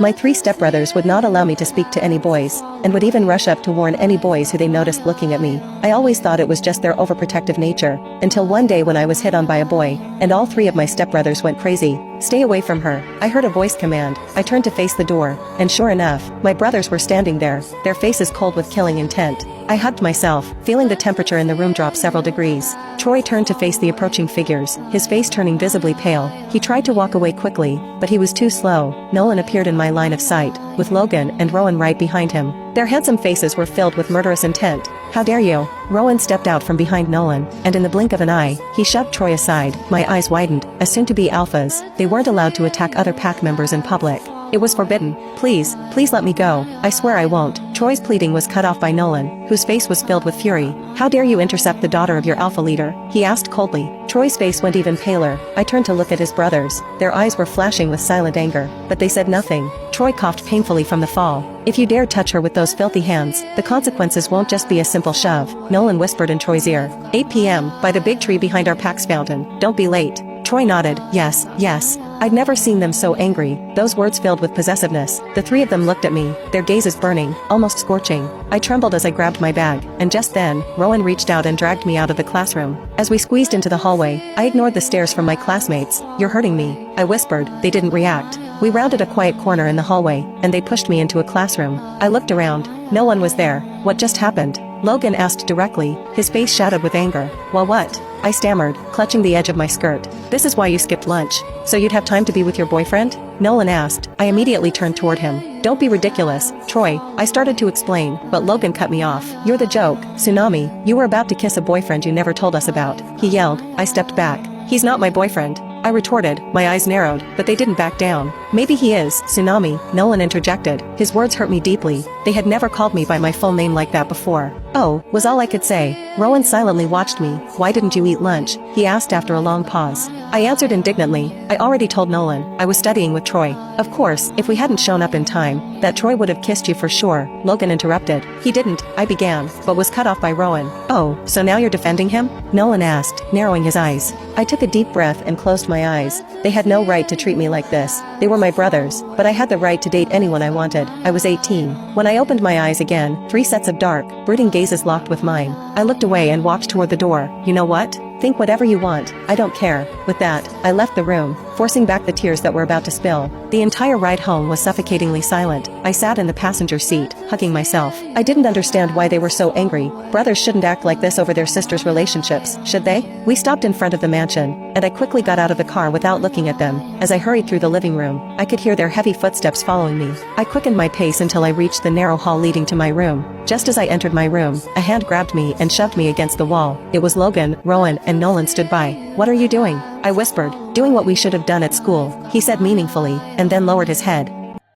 My 3 stepbrothers would not allow me to speak to any boys, and would even rush up to warn any boys who they noticed looking at me. I always thought it was just their overprotective nature, until one day when I was hit on by a boy, and all 3 of my stepbrothers went crazy. "Stay away from her," I heard a voice command. I turned to face the door, and sure enough, my brothers were standing there, their faces cold with killing intent. I hugged myself, feeling the temperature in the room drop several degrees. Troy turned to face the approaching figures, his face turning visibly pale. He tried to walk away quickly, but he was too slow. Nolan appeared in my line of sight, with Logan and Rowan right behind him. Their handsome faces were filled with murderous intent. "How dare you?" Rowan stepped out from behind Nolan, and in the blink of an eye, he shoved Troy aside. My eyes widened. As soon-to-be alphas, they weren't allowed to attack other pack members in public. It was forbidden. Please let me go. I swear I won't." Troy's pleading was cut off by Nolan, whose face was filled with fury. "How dare you intercept the daughter of your alpha leader?" he asked coldly. Troy's face went even paler. I turned to look at his brothers. Their eyes were flashing with silent anger, but they said nothing. Troy coughed painfully from the fall. "If you dare touch her with those filthy hands, the consequences won't just be a simple shove," Nolan whispered in Troy's ear. 8 p.m., by the big tree behind our PAX fountain. "Don't be late." Troy nodded. Yes. I'd never seen them so angry, those words filled with possessiveness. The 3 of them looked at me, their gazes burning, almost scorching. I trembled as I grabbed my bag, and just then, Rowan reached out and dragged me out of the classroom. As we squeezed into the hallway, I ignored the stares from my classmates. "You're hurting me," I whispered. They didn't react. We rounded a quiet corner in the hallway, and they pushed me into a classroom. I looked around. No one was there. What just happened? Logan asked directly, his face shadowed with anger. "Well, what?" I stammered, clutching the edge of my skirt. "This is why you skipped lunch. So you'd have time to be with your boyfriend?" Nolan asked. I immediately turned toward him. "Don't be ridiculous, Troy," I started to explain, but Logan cut me off. "You're the joke, Tsunami. You were about to kiss a boyfriend you never told us about," he yelled. I stepped back. "He's not my boyfriend," I retorted, my eyes narrowed, but they didn't back down. "Maybe he is, Tsunami," Nolan interjected. His words hurt me deeply. They had never called me by my full name like that before. "Oh," was all I could say. Rowan silently watched me. "Why didn't you eat lunch?" he asked after a long pause. I answered indignantly. I already told Nolan. I was studying with Troy. "Of course, if we hadn't shown up in time, that Troy would have kissed you for sure," Logan interrupted. "He didn't," I began, but was cut off by Rowan. "Oh, so now you're defending him?" Nolan asked, narrowing his eyes. I took a deep breath and closed my eyes. They had no right to treat me like this. They were my brothers, but I had the right to date anyone I wanted. I was 18. When I opened my eyes again, 3 sets of dark, brooding gazes locked with mine. I looked away and walked toward the door. "You know what? Think whatever you want. I don't care." With that, I left the room, forcing back the tears that were about to spill. The entire ride home was suffocatingly silent. I sat in the passenger seat, hugging myself. I didn't understand why they were so angry. Brothers shouldn't act like this over their sisters' relationships, should they? We stopped in front of the mansion, and I quickly got out of the car without looking at them. As I hurried through the living room, I could hear their heavy footsteps following me. I quickened my pace until I reached the narrow hall leading to my room. Just as I entered my room, a hand grabbed me and shoved me against the wall. It was Logan. Rowan and Nolan stood by. "What are you doing?" I whispered. "Doing what we should have done at school," he said meaningfully, and then lowered his head.